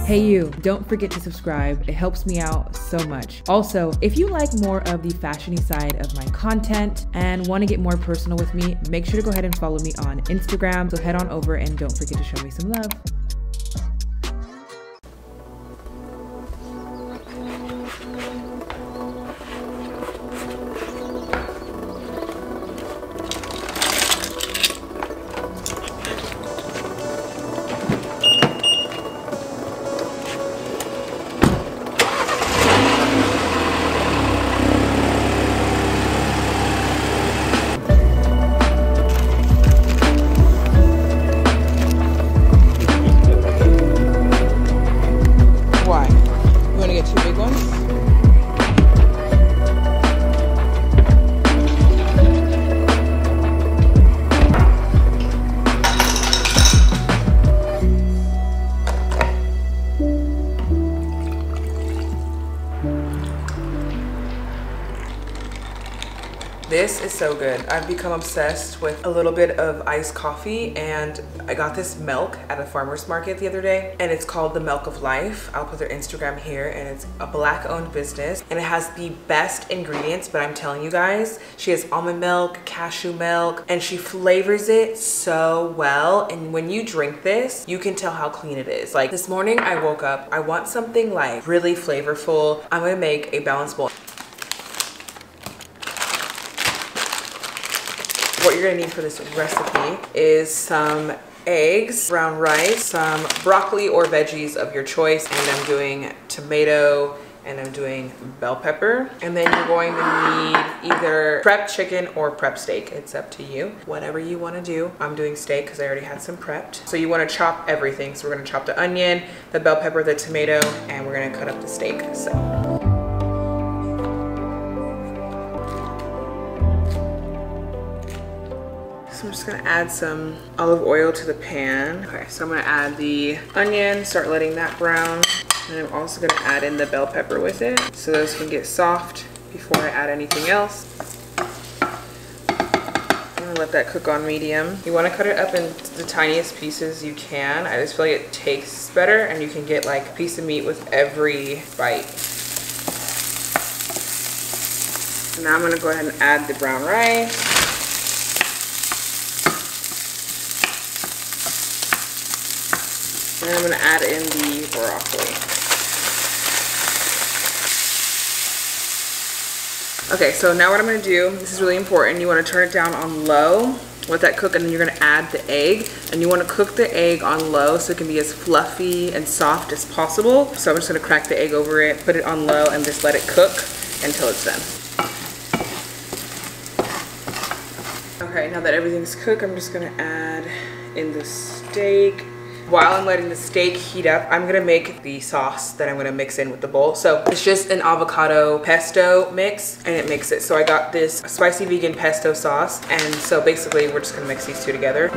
Hey you, don't forget to subscribe. It helps me out so much. Also, if you like more of the fashiony side of my content and want to get more personal with me, make sure to go ahead and follow me on Instagram. So head on over and don't forget to show me some love. This is so good. I've become obsessed with a little bit of iced coffee, and I got this milk at a farmer's market the other day, and it's called the Milk of Life. I'll put their Instagram here, and it's a Black owned business, and it has the best ingredients. But I'm telling you guys, she has almond milk, cashew milk, and she flavors it so well. And when you drink this, you can tell how clean it is. Like this morning I woke up, I want something like really flavorful. I'm gonna make a balanced bowl. What you're gonna need for this recipe is some eggs, brown rice, some broccoli or veggies of your choice, and I'm doing tomato, and I'm doing bell pepper. And then you're going to need either prep chicken or prep steak. It's up to you, whatever you wanna do. I'm doing steak because I already had some prepped. So you wanna chop everything. So we're gonna chop the onion, the bell pepper, the tomato, and we're gonna cut up the steak. So I'm just gonna add some olive oil to the pan. Okay, so I'm gonna add the onion, start letting that brown. And I'm also gonna add in the bell pepper with it, so those can get soft before I add anything else. I'm gonna let that cook on medium. You wanna cut it up in the tiniest pieces you can. I just feel like it tastes better, and you can get like a piece of meat with every bite. Now I'm gonna go ahead and add the brown rice. And I'm gonna add in the broccoli. Okay, so now what I'm gonna do, this is really important, you wanna turn it down on low, let that cook, and then you're gonna add the egg. And you wanna cook the egg on low so it can be as fluffy and soft as possible. So I'm just gonna crack the egg over it, put it on low, and just let it cook until it's done. Okay, now that everything's cooked, I'm just gonna add in the steak. While I'm letting the steak heat up, I'm gonna make the sauce that I'm gonna mix in with the bowl. So it's just an avocado pesto mix, and it makes it. So I got this spicy vegan pesto sauce, and so basically we're just gonna mix these two together.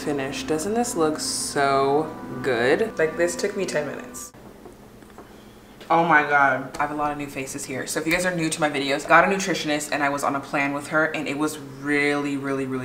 Finished. Doesn't this look so good? Like, this took me 10 minutes. Oh my god, I have a lot of new faces here. So if you guys are new to my videos, I got a nutritionist and I was on a plan with her, and it was really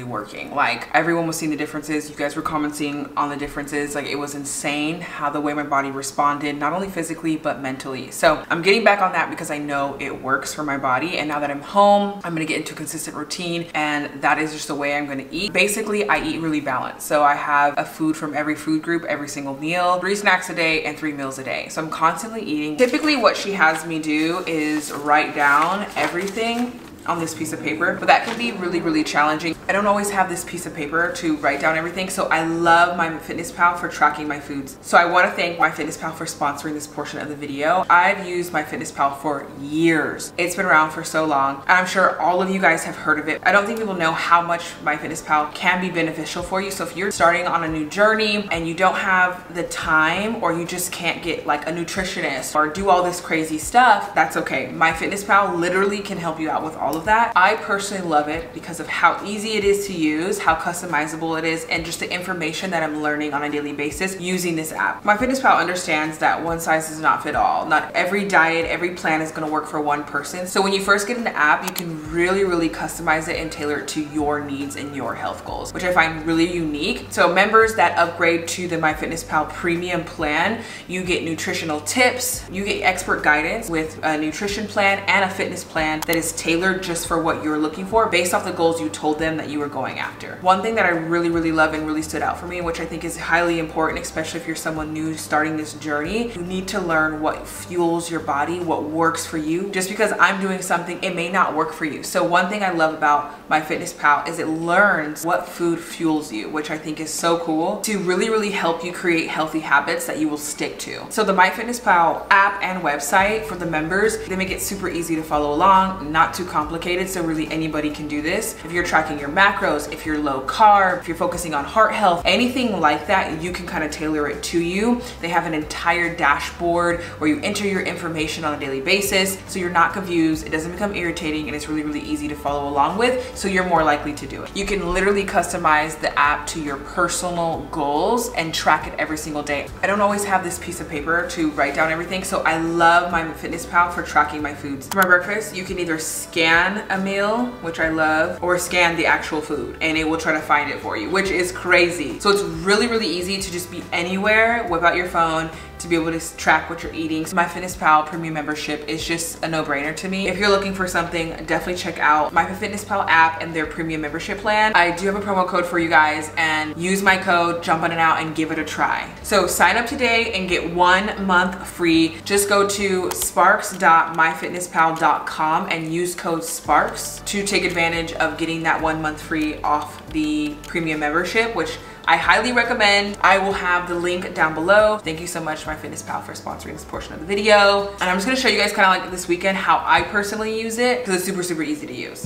working. Like, everyone was seeing the differences. You guys were commenting on the differences. Like, it was insane how the way my body responded, not only physically but mentally. So I'm getting back on that because I know it works for my body, and now that I'm home, I'm gonna get into a consistent routine, and that is just the way I'm gonna eat. Basically, I eat really balanced. So I have a food from every food group every single meal, 3 snacks a day and 3 meals a day. So I'm constantly eating. Typically what she has me do is write down everything on this piece of paper, but that can be really challenging. I don't always have this piece of paper to write down everything, so I love MyFitnessPal for tracking my foods. So I want to thank MyFitnessPal for sponsoring this portion of the video. I've used MyFitnessPal for years. It's been around for so long, and I'm sure all of you guys have heard of it. I don't think people know how much MyFitnessPal can be beneficial for you. So if you're starting on a new journey and you don't have the time, or you just can't get like a nutritionist or do all this crazy stuff, that's okay. MyFitnessPal literally can help you out with all of that. I personally love it because of how easy it is to use, how customizable it is, and just the information that I'm learning on a daily basis using this app. MyFitnessPal understands that one size does not fit all. Not every diet, every plan is going to work for one person. So when you first get in the app, you can really customize it and tailor it to your needs and your health goals, which I find really unique. So members that upgrade to the MyFitnessPal premium plan, you get nutritional tips, you get expert guidance with a nutrition plan and a fitness plan that is tailored just for what you're looking for based off the goals you told them that you were going after. One thing that I really love and really stood out for me, which I think is highly important, especially if you're someone new starting this journey, you need to learn what fuels your body, what works for you. Just because I'm doing something, it may not work for you. So one thing I love about MyFitnessPal is it learns what food fuels you, which I think is so cool, to really help you create healthy habits that you will stick to. So the MyFitnessPal app and website for the members, they make it super easy to follow along, not too complicated, so really anybody can do this. If you're tracking your macros, if you're low carb, if you're focusing on heart health, anything like that, you can kind of tailor it to you. They have an entire dashboard where you enter your information on a daily basis, so you're not confused, it doesn't become irritating, and it's really easy to follow along with, so you're more likely to do it. You can literally customize the app to your personal goals and track it every single day. I don't always have this piece of paper to write down everything, so I love MyFitnessPal for tracking my foods. For my breakfast, you can either scan a meal, which I love, or scan the actual food, and it will try to find it for you, which is crazy. So it's really easy to just be anywhere, whip out your phone, to be able to track what you're eating. So MyFitnessPal premium membership is just a no-brainer to me. If you're looking for something, definitely check out MyFitnessPal app and their premium membership plan. I do have a promo code for you guys, and use my code, jump on it out and give it a try. So sign up today and get 1 month free. Just go to sparks.myfitnesspal.com and use code SPARKS to take advantage of getting that 1 month free off the premium membership, which I highly recommend. I will have the link down below. Thank you so much, MyFitnessPal, for sponsoring this portion of the video. And I'm just gonna show you guys kind of like this weekend how I personally use it, because it's super easy to use.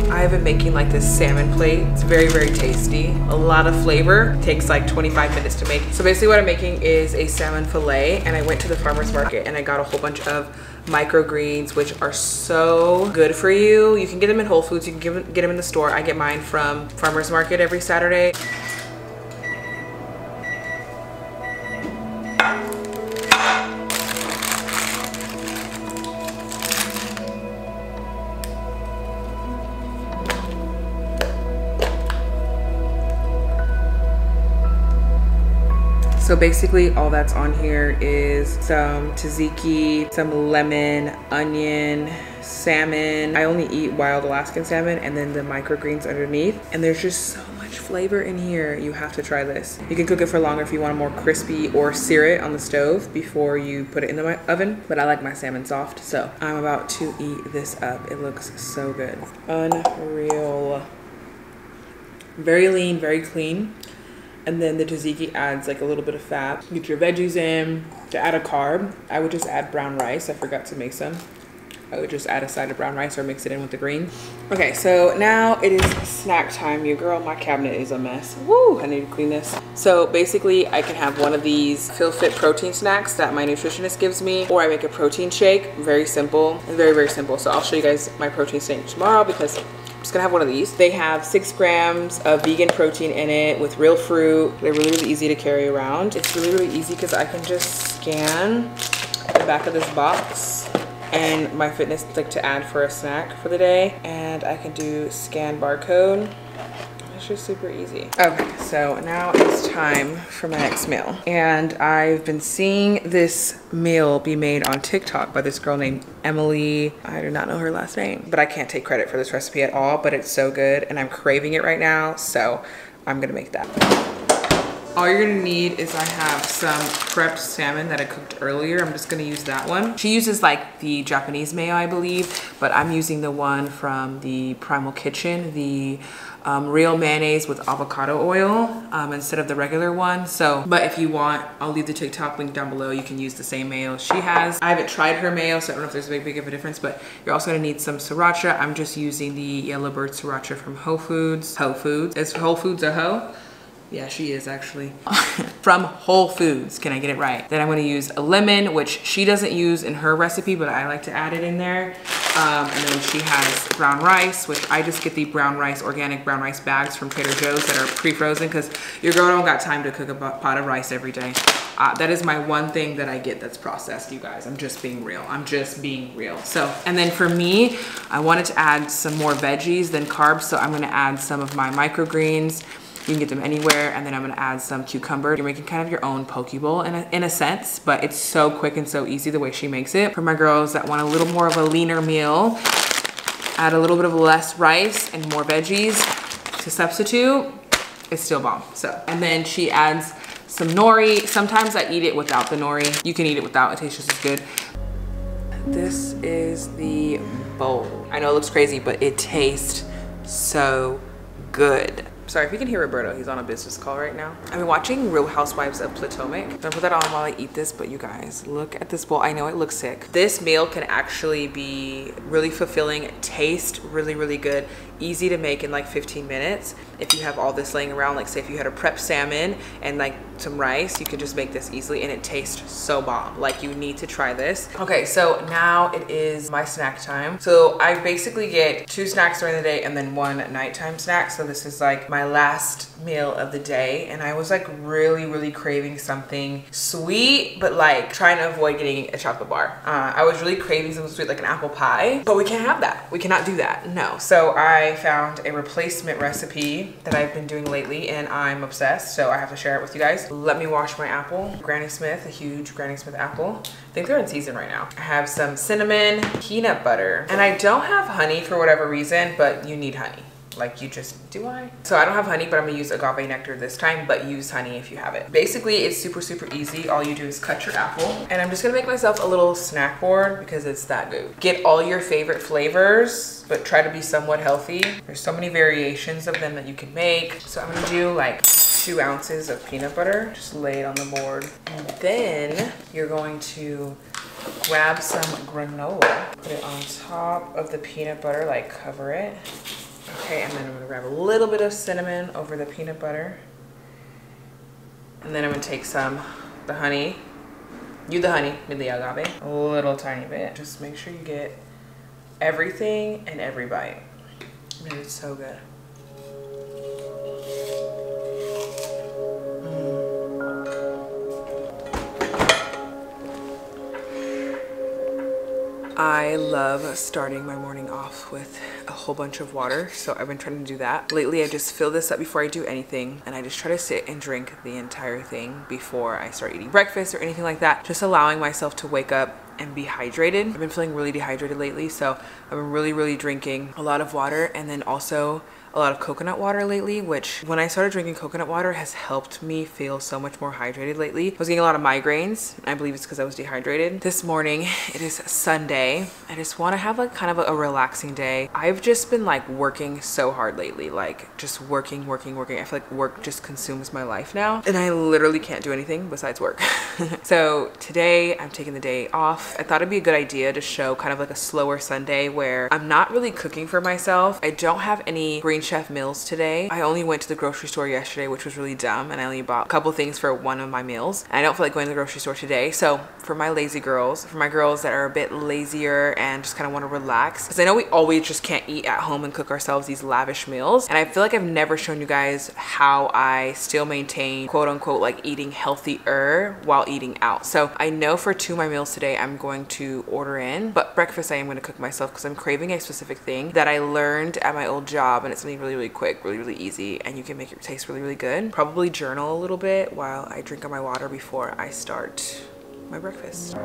I've been making like this salmon plate. It's very tasty. A lot of flavor. It takes like 25 minutes to make. So basically what I'm making is a salmon fillet, and I went to the farmer's market and I got a whole bunch of microgreens, which are so good for you. You can get them in Whole Foods, you can get them in the store. I get mine from farmer's market every Saturday. So basically all that's on here is some tzatziki, some lemon, onion, salmon. I only eat wild Alaskan salmon, and then the microgreens underneath. And there's just so much flavor in here. You have to try this. You can cook it for longer if you want it more crispy, or sear it on the stove before you put it in the oven. But I like my salmon soft, so I'm about to eat this up. It looks so good. Unreal. Very lean, very clean. And then the tzatziki adds like a little bit of fat. Get your veggies in. To add a carb, I would just add brown rice. I forgot to make some. I would just add a side of brown rice or mix it in with the green. Okay, so now it is snack time. You girl, my cabinet is a mess. Woo, I need to clean this. So basically I can have one of these Feel Fit protein snacks that my nutritionist gives me, or I make a protein shake. Very simple, very simple. So I'll show you guys my protein shake tomorrow, because I'm just gonna have one of these. They have 6 grams of vegan protein in it with real fruit. They're really easy to carry around. It's really easy because I can just scan the back of this box and my fitness like to add for a snack for the day, and I can do scan barcode. It's just super easy. Okay, so now it's time for my next meal. And I've been seeing this meal be made on TikTok by this girl named Emily. I do not know her last name, but I can't take credit for this recipe at all, but it's so good and I'm craving it right now, so I'm gonna make that. All you're gonna need is I have some prepped salmon that I cooked earlier. I'm just gonna use that one. She uses like the Japanese mayo, I believe, but I'm using the one from the Primal Kitchen, the real mayonnaise with avocado oil instead of the regular one. So, but if you want, I'll leave the TikTok link down below. You can use the same mayo she has. I haven't tried her mayo, so I don't know if there's a big of a difference, but you're also gonna need some sriracha. I'm just using the Yellowbird sriracha from Whole Foods. Whole Foods. Is Whole Foods a hoe? Yeah, she is actually. From Whole Foods, can I get it right? Then I'm gonna use a lemon, which she doesn't use in her recipe, but I like to add it in there. And then she has brown rice, which I just get the brown rice, organic brown rice bags from Trader Joe's that are pre-frozen because your girl don't got time to cook a pot of rice every day. That is my one thing that I get that's processed, you guys. I'm just being real. I'm just being real. So, and then for me, I wanted to add some more veggies than carbs, so I'm gonna add some of my microgreens. You can get them anywhere, and then I'm gonna add some cucumber. You're making kind of your own poke bowl in a sense, but it's so quick and so easy the way she makes it. For my girls that want a little more of a leaner meal, add a little bit of less rice and more veggies to substitute. It's still bomb. So, and then she adds some nori. Sometimes I eat it without the nori. You can eat it without, it tastes just as good. This is the bowl. I know it looks crazy, but it tastes so good. Sorry if you can hear Roberto, he's on a business call right now. I've been watching Real Housewives of Potomac. I'm gonna put that on while I eat this, but you guys, look at this bowl. I know it looks sick. This meal can actually be really fulfilling, taste really, really good, easy to make in like 15 minutes. If you have all this laying around, like say if you had a prepped salmon and like some rice, you could just make this easily and it tastes so bomb. Like you need to try this. Okay, so now it is my snack time. So I basically get 2 snacks during the day and then 1 nighttime snack. So this is like my last meal of the day, and I was like really craving something sweet, but like trying to avoid getting a chocolate bar. I was really craving something sweet like an apple pie, but we can't have that. We cannot do that, no. So I found a replacement recipe that I've been doing lately and I'm obsessed, so I have to share it with you guys. Let me wash my apple. Granny Smith, a huge Granny Smith apple. I think they're in season right now. I have some cinnamon, peanut butter, and I don't have honey for whatever reason, but you need honey. Like you just, do I? So I don't have honey, but I'm gonna use agave nectar this time, but use honey if you have it. Basically, it's super easy. All you do is cut your apple, and I'm just gonna make myself a little snack board because it's that good. Get all your favorite flavors, but try to be somewhat healthy. There's so many variations of them that you can make. So I'm gonna do like 2 ounces of peanut butter. Just lay it on the board. And then you're going to grab some granola, put it on top of the peanut butter, like cover it. Okay, and then I'm gonna grab a little bit of cinnamon over the peanut butter. And then I'm gonna take the honey. You the honey, with the agave. A little tiny bit. Just make sure you get everything and every bite. Man, it's so good. I love starting my morning off with a whole bunch of water, so I've been trying to do that. Lately, I just fill this up before I do anything, and I just try to sit and drink the entire thing before I start eating breakfast or anything like that, just allowing myself to wake up and be hydrated. I've been feeling really dehydrated lately, so I've been really drinking a lot of water, and then also a lot of coconut water lately, which when I started drinking coconut water has helped me feel so much more hydrated lately. I was getting a lot of migraines. I believe it's because I was dehydrated. This morning, it is Sunday. I just want to have like kind of a relaxing day. I've just been like working so hard lately, like just working. I feel like work just consumes my life now, and I literally can't do anything besides work. So today I'm taking the day off. I thought it'd be a good idea to show kind of like a slower Sunday where I'm not really cooking for myself. I don't have any green Green Chef meals today. I only went to the grocery store yesterday, which was really dumb, and I only bought a couple things for one of my meals. And I don't feel like going to the grocery store today. So for my lazy girls, for my girls that are a bit lazier and just kind of want to relax, because I know we always just can't eat at home and cook ourselves these lavish meals. And I feel like I've never shown you guys how I still maintain quote unquote like eating healthier while eating out. So I know for 2 of my meals today, I'm going to order in, but breakfast I am going to cook myself because I'm craving a specific thing that I learned at my old job, and it's something really, really quick, really, really easy, and you can make it taste really, really good. Probably journal a little bit while I drink on my water before I start my breakfast.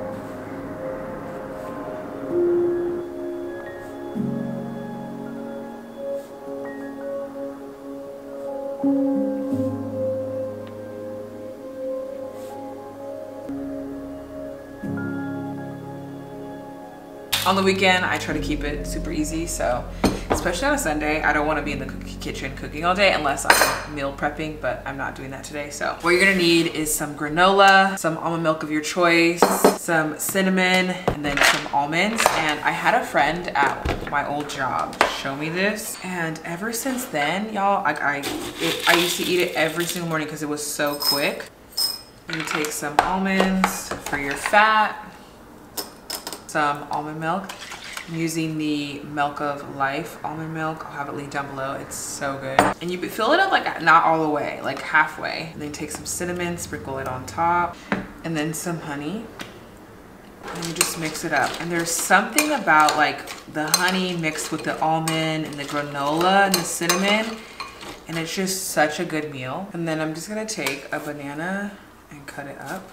On the weekend, I try to keep it super easy, so especially on a Sunday, I don't want to be in the kitchen cooking all day unless I'm meal prepping, but I'm not doing that today. So what you're gonna need is some granola, some almond milk of your choice, some cinnamon, and then some almonds. And I had a friend at my old job show me this, and ever since then, y'all, I used to eat it every single morning because it was so quick. You take some almonds for your fat, some almond milk. I'm using the Milk of Life almond milk. I'll have it linked down below. It's so good. And you fill it up like not all the way, like halfway. And then take some cinnamon, sprinkle it on top, and then some honey. And you just mix it up. And there's something about like the honey mixed with the almond and the granola and the cinnamon, and it's just such a good meal. And then I'm just gonna take a banana and cut it up,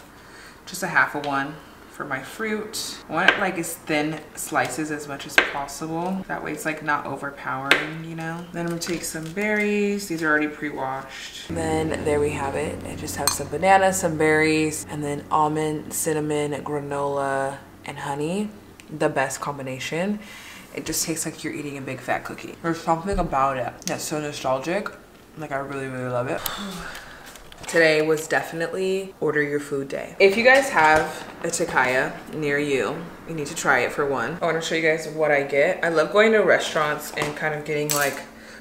just a half of one. For my fruit, I want it like as thin slices as much as possible. That way it's like not overpowering, you know? Then I'm gonna take some berries. These are already pre-washed. Then there we have it. I just have some bananas, some berries, and then almond, cinnamon, granola, and honey. The best combination. It just tastes like you're eating a big fat cookie. There's something about it that's so nostalgic. Like I really, really love it. Today was definitely order your food day. If you guys have a tikaya near you, you need to try it for one. I want to show you guys what I get. I love going to restaurants and kind of getting like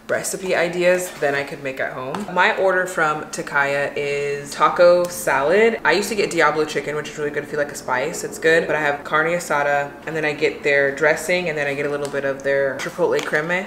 recipe ideas that I could make at home. My order from tikaya is taco salad. I used to get Diablo chicken, which is really good if you like a spice. It's good, but I have carne asada, and then I get their dressing, and then I get a little bit of their chipotle crema.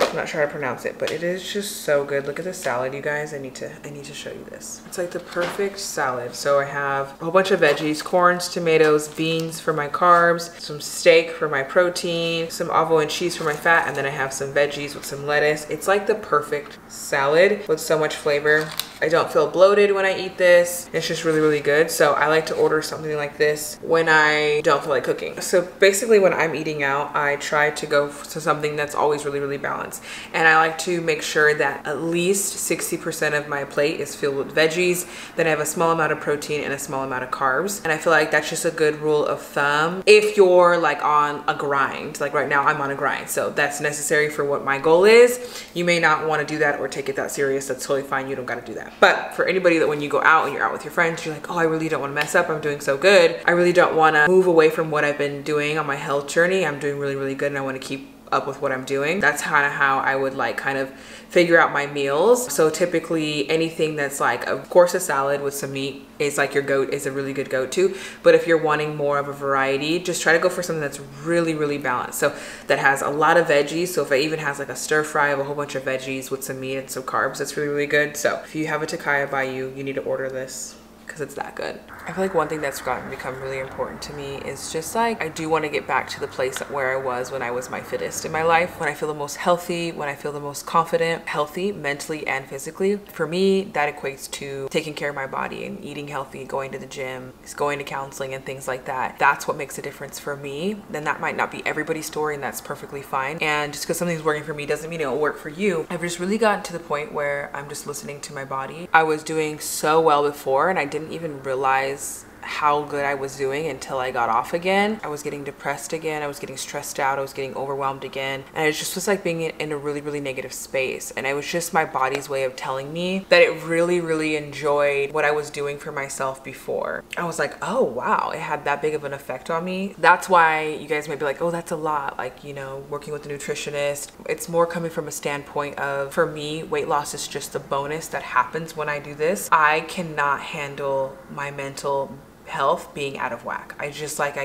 I'm not sure how to pronounce it, but it is just so good. Look at the salad, you guys. I need to show you this. It's like the perfect salad. So I have a whole bunch of veggies, corns, tomatoes, beans for my carbs, some steak for my protein, some avocado and cheese for my fat, and then I have some veggies with some lettuce. It's like the perfect salad with so much flavor. I don't feel bloated when I eat this. It's just really, really good. So I like to order something like this when I don't feel like cooking. So basically when I'm eating out, I try to go to something that's always really, really balanced. And I like to make sure that at least 60% of my plate is filled with veggies. Then I have a small amount of protein and a small amount of carbs. And I feel like that's just a good rule of thumb if you're like on a grind. Like right now I'm on a grind. So that's necessary for what my goal is. You may not want to do that or take it that serious. That's totally fine. You don't got to do that. But for anybody that when you go out and you're out with your friends, you're like, oh, I really don't want to mess up. I'm doing so good. I really don't want to move away from what I've been doing on my health journey. I'm doing really, really good, and I want to keep up with what I'm doing. That's kind of how I would like kind of figure out my meals. So typically anything that's like, of course, a salad with some meat is like your is a really good go-to. But if you're wanting more of a variety, just try to go for something that's really, really balanced. So that has a lot of veggies. So if it even has like a stir fry of a whole bunch of veggies with some meat and some carbs, that's really, really good. So if you have a tikaya by you, you need to order this because it's that good. I feel like one thing that's become really important to me is just like, I do want to get back to the place where I was when I was my fittest in my life, when I feel the most healthy, when I feel the most confident, healthy, mentally and physically. For me, that equates to taking care of my body and eating healthy, going to the gym, going to counseling and things like that. That's what makes a difference for me. Then that might not be everybody's story, and that's perfectly fine. And just because something's working for me doesn't mean it'll work for you. I've just really gotten to the point where I'm just listening to my body. I was doing so well before and I didn't even realize how good I was doing until I got off again. I was getting depressed again. I was getting stressed out. I was getting overwhelmed again. And it just was like being in a really, really negative space. And it was just my body's way of telling me that it really, really enjoyed what I was doing for myself before. I was like, oh wow, it had that big of an effect on me. That's why you guys might be like, oh, that's a lot. Like, you know, working with a nutritionist. It's more coming from a standpoint of, for me, weight loss is just a bonus that happens when I do this. I cannot handle my mental health being out of whack. I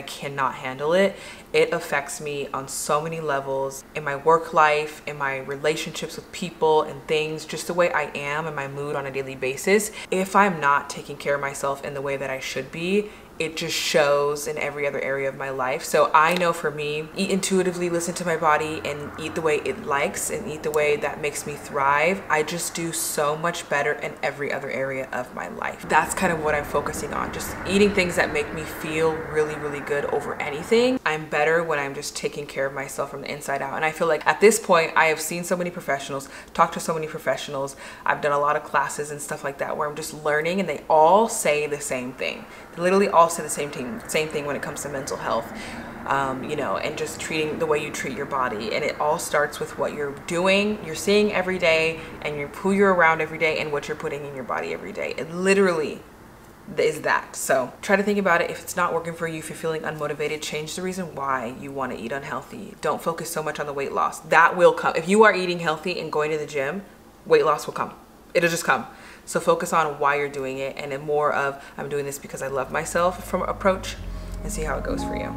cannot handle it. It affects me on so many levels, in my work life, in my relationships with people and things, just the way I am and my mood on a daily basis. If I'm not taking care of myself in the way that I should be, it just shows in every other area of my life. So I know for me, eat intuitively, listen to my body, and eat the way it likes and eat the way that makes me thrive. I just do so much better in every other area of my life. That's kind of what I'm focusing on, just eating things that make me feel really, really good over anything. I'm better when I'm just taking care of myself from the inside out. And I feel like at this point, I have seen so many professionals, talked to so many professionals. I've done a lot of classes and stuff like that where I'm just learning, and they all say the same thing. They literally all say the same thing when it comes to mental health, you know, and just treating the way you treat your body. And it all starts with what you're doing, you're seeing every day, and who you're around every day, and what you're putting in your body every day. It literally is that. So try to think about it. If it's not working for you, if you're feeling unmotivated, change the reason why you want to eat unhealthy. Don't focus so much on the weight loss. That will come. If you are eating healthy and going to the gym, weight loss will come. It'll just come. So focus on why you're doing it, and then more of, I'm doing this because I love myself from approach, and see how it goes for you.